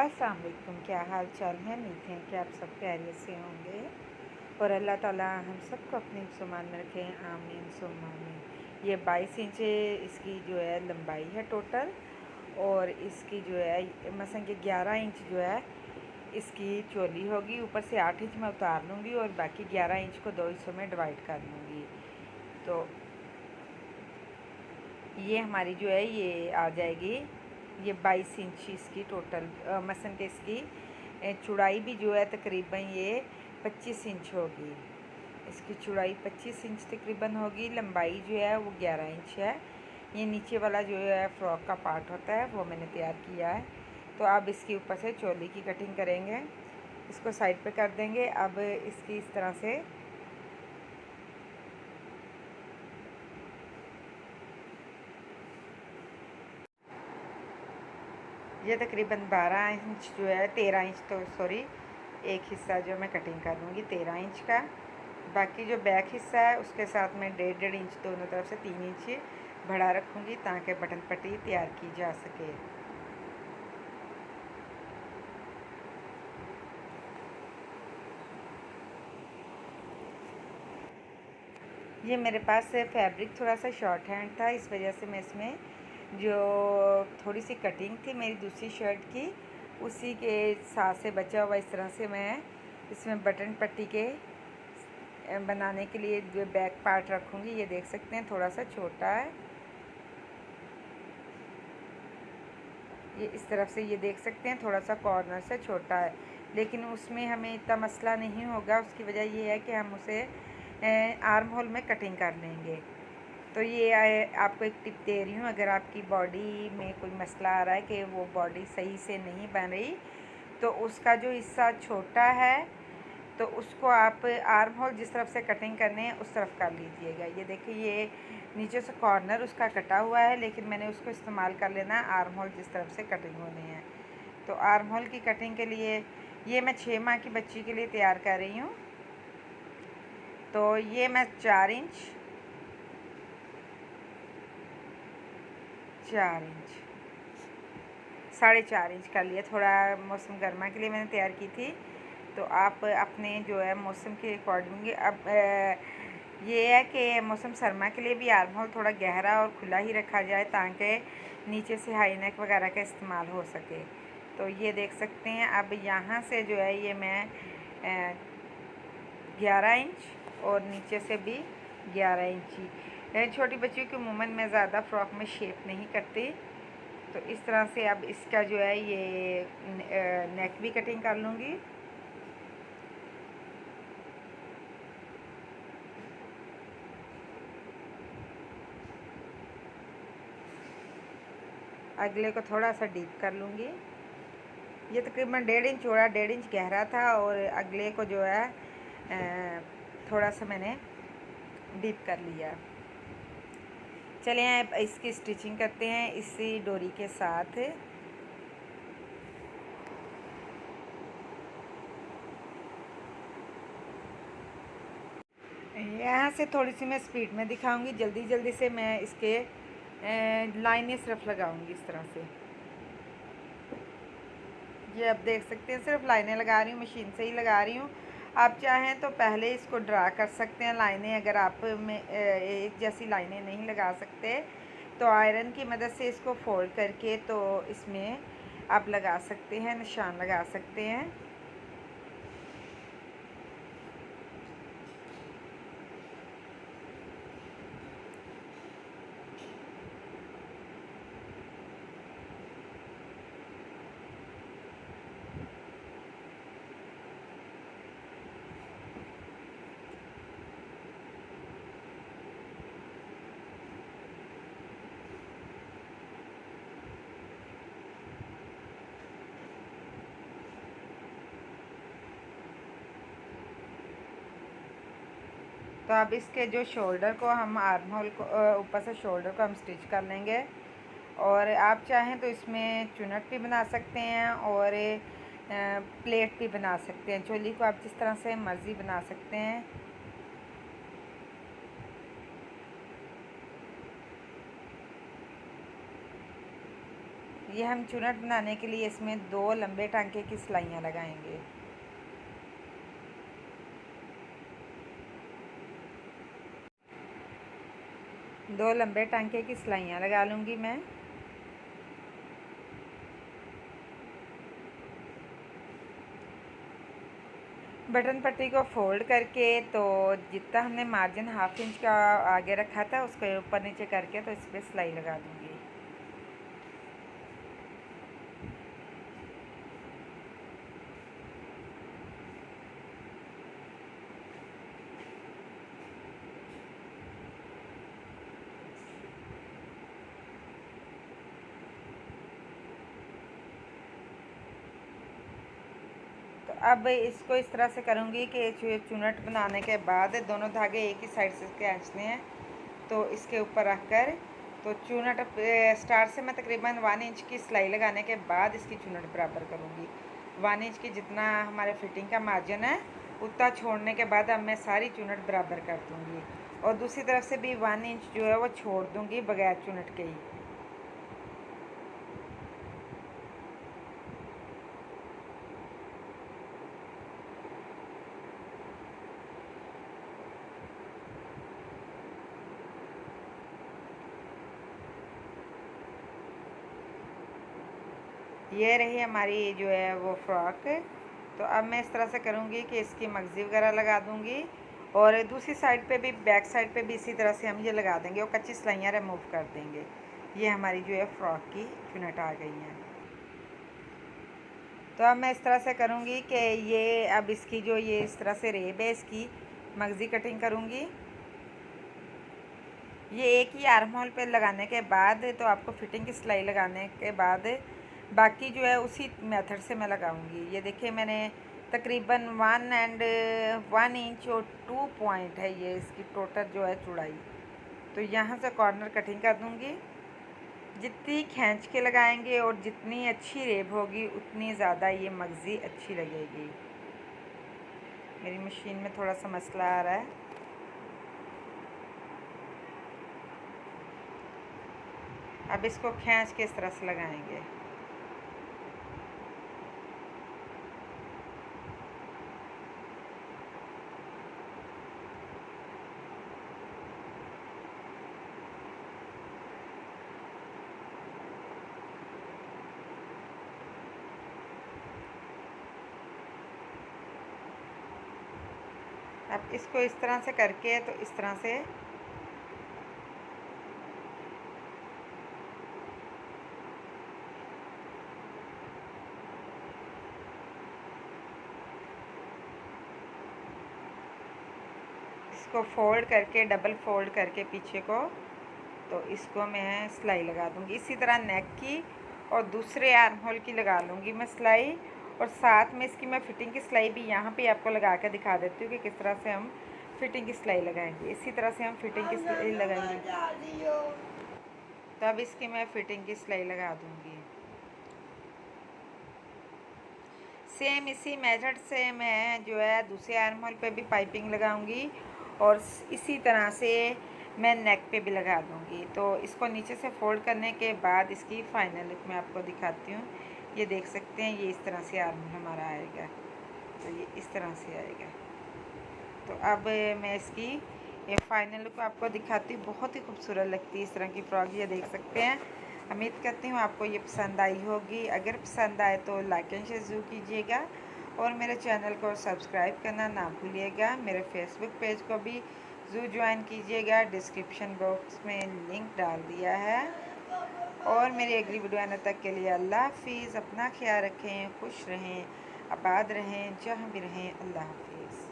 अस्सलाम वालेकुम। क्या हाल चाल है? उम्मीद है कि आप सब खैरियत से होंगे और अल्लाह ताला हम सबको अपने हिफ्ज़-ओ-मान में रखें। आमीन सुम्मा आमीन। ये 22 इंच इसकी जो है लंबाई है टोटल, और इसकी जो है मसलन कि 11 इंच जो है इसकी चोली होगी। ऊपर से 8 इंच मैं उतार लूँगी और बाकी 11 इंच को 2 हिस्सों में डिवाइड कर लूँगी। तो ये हमारी जो है ये आ जाएगी, ये 22 इंच इसकी टोटल मसलन कि इसकी चौड़ाई भी जो है तकरीबन ये 25 इंच होगी। इसकी चौड़ाई 25 इंच तकरीबन होगी। लंबाई जो है वो 11 इंच है। ये नीचे वाला जो है फ्रॉक का पार्ट होता है वो मैंने तैयार किया है। तो अब इसके ऊपर से चोली की कटिंग करेंगे। इसको साइड पे कर देंगे। अब इसकी इस तरह से ये तकरीबन 12 इंच जो है 13 इंच, तो सॉरी, एक हिस्सा जो मैं कटिंग कर लूँगी 13 इंच का। बाकी जो बैक हिस्सा है उसके साथ मैं 1.5 इंच दोनों तरफ से 3 इंच बढ़ा रखूँगी ताकि बटन पट्टी तैयार की जा सके। ये मेरे पास फैब्रिक थोड़ा सा शॉर्ट हैंड था, इस वजह से मैं इसमें जो थोड़ी सी कटिंग थी मेरी दूसरी शर्ट की उसी के साथ से बचा हुआ इस तरह से मैं इसमें बटन पट्टी के बनाने के लिए जो बैक पार्ट रखूँगी। ये देख सकते हैं थोड़ा सा छोटा है, ये इस तरफ से ये देख सकते हैं थोड़ा सा कॉर्नर से छोटा है, लेकिन उसमें हमें इतना मसला नहीं होगा। उसकी वजह ये है कि हम उसे आर्म होल में कटिंग कर लेंगे। तो ये आपको एक टिप दे रही हूँ, अगर आपकी बॉडी में कोई मसला आ रहा है कि वो बॉडी सही से नहीं बन रही, तो उसका जो हिस्सा छोटा है तो उसको आप आर्म होल जिस तरफ से कटिंग करने हैं उस तरफ कर लीजिएगा। ये देखिए ये नीचे से कॉर्नर उसका कटा हुआ है, लेकिन मैंने उसको इस्तेमाल कर लेना है आर्म होल जिस तरफ से कटिंग होनी है। तो आर्म होल की कटिंग के लिए ये मैं 6 माह की बच्ची के लिए तैयार कर रही हूँ। तो ये मैं 4 इंच 4.5 इंच कर लिया। थोड़ा मौसम गर्मा के लिए मैंने तैयार की थी, तो आप अपने जो है मौसम के अकॉर्डिंग अब ये है कि मौसम सरमा के लिए भी आर्म होल थोड़ा गहरा और खुला ही रखा जाए ताकि नीचे से हाई नेक वगैरह का इस्तेमाल हो सके। तो ये देख सकते हैं अब यहाँ से जो है ये मैं 11 इंच और नीचे से भी 11 इंच ही। छोटी बच्चियों की अमूमन मैं ज़्यादा फ्रॉक में शेप नहीं करती, तो इस तरह से अब इसका जो है ये नेक भी कटिंग कर लूँगी। अगले को थोड़ा सा डीप कर लूँगी। ये तकरीबन 1.5 इंच चौड़ा 1.5 इंच गहरा था, और अगले को जो है थोड़ा सा मैंने डीप कर लिया। चलिए अब इसकी स्टिचिंग करते हैं इसी डोरी के साथ। यहाँ से थोड़ी सी मैं स्पीड में दिखाऊंगी, जल्दी जल्दी से मैं इसके लाइनें सिर्फ लगाऊंगी इस तरह से। ये आप देख सकते हैं सिर्फ लाइनें लगा रही हूँ, मशीन से ही लगा रही हूँ। आप चाहें तो पहले इसको ड्रा कर सकते हैं लाइनें। अगर आप में एक जैसी लाइनें नहीं लगा सकते तो आयरन की मदद से इसको फोल्ड करके तो इसमें आप लगा सकते हैं, निशान लगा सकते हैं। तो अब इसके जो शोल्डर को हम आर्म होल को ऊपर से शोल्डर को हम स्टिच कर लेंगे। और आप चाहें तो इसमें चुनट भी बना सकते हैं और प्लेट भी बना सकते हैं। चोली को आप जिस तरह से मर्ज़ी बना सकते हैं। ये हम चुनट बनाने के लिए इसमें 2 लंबे टांके की सिलाइयाँ लगाएंगे। दो लंबे टांके की सिलाइयाँ लगा लूँगी मैं। बटन पट्टी को फोल्ड करके तो जितना हमने मार्जिन 1/2 इंच का आगे रखा था उसको ऊपर नीचे करके तो इस पर सिलाई लगा दूँगी। तो अब इसको इस तरह से करूँगी कि चुनट बनाने के बाद दोनों धागे एक ही साइड से खींचने हैं। तो इसके ऊपर रखकर तो चुनट स्टार्ट से मैं तकरीबन 1 इंच की सिलाई लगाने के बाद इसकी चुनट बराबर करूँगी। 1 इंच की जितना हमारे फिटिंग का मार्जिन है उतना छोड़ने के बाद अब मैं सारी चुनट बराबर कर दूँगी और दूसरी तरफ से भी 1 इंच जो है वो छोड़ दूँगी बगैर चुनट के ही। ये रही हमारी जो है वो फ्रॉक। तो अब मैं इस तरह से करूँगी कि इसकी मगज़ी वगैरह लगा दूँगी और दूसरी साइड पे भी बैक साइड पे भी इसी तरह से हम ये लगा देंगे और कच्ची सिलाइयाँ रिमूव कर देंगे। ये हमारी जो है फ्रॉक की चुनट आ गई हैं। तो अब मैं इस तरह से करूँगी कि ये अब इसकी जो ये इस तरह से रेब है इसकी मगज़ी कटिंग करूँगी। ये एक ही आर्म होल पे लगाने के बाद तो आपको फिटिंग की सिलाई लगाने के बाद बाकी जो है उसी मेथड से मैं लगाऊंगी। ये देखिए मैंने तकरीबन 1 इंच और 2 पॉइंट है ये इसकी टोटल जो है चौड़ाई। तो यहाँ से कॉर्नर कटिंग कर दूँगी। जितनी खींच के लगाएंगे और जितनी अच्छी रेब होगी उतनी ज़्यादा ये मगज़ी अच्छी लगेगी। मेरी मशीन में थोड़ा सा मसला आ रहा है। अब इसको खींच के इस तरह से लगाएंगे। अब इसको इस तरह से करके तो इस तरह से इसको फोल्ड करके डबल फोल्ड करके पीछे को तो इसको मैं सिलाई लगा दूँगी। इसी तरह नेक की और दूसरे आर्म होल की लगा लूँगी मैं सिलाई और साथ में इसकी मैं फिटिंग की सिलाई भी यहाँ पे आपको लगा कर दिखा देती हूँ कि किस तरह से हम फिटिंग की सिलाई लगाएंगे। इसी तरह से हम फिटिंग की सिलाई लगाएंगे। तब इसकी मैं फिटिंग की सिलाई लगा दूँगी। सेम इसी मेथड से मैं जो है दूसरे आर्म होल पे भी पाइपिंग लगाऊंगी और इसी तरह से मैं नेक पे भी लगा दूंगी। तो इसको नीचे से फोल्ड करने के बाद इसकी फाइनल लुक मैं आपको दिखाती हूँ। ये देख सकते हैं ये इस तरह से आर्म होल हमारा आएगा। तो ये इस तरह से आएगा। तो अब मैं इसकी ये फाइनल लुक आपको दिखाती हूँ। बहुत ही खूबसूरत लगती है इस तरह की फ्रॉक। ये देख सकते हैं। उम्मीद करती हूँ आपको ये पसंद आई होगी। अगर पसंद आए तो लाइक एंड शेयर ज़रूर कीजिएगा और मेरे चैनल को सब्सक्राइब करना ना भूलिएगा। मेरे फेसबुक पेज को भी ज़रूर ज्वाइन कीजिएगा। डिस्क्रिप्शन बॉक्स में लिंक डाल दिया है। और मेरी अगली वीडियो आने तक के लिए अल्लाह हाफिज़। अपना ख्याल रखें, खुश रहें, आबाद रहें, जहाँ भी रहें। अल्लाह हाफिज़।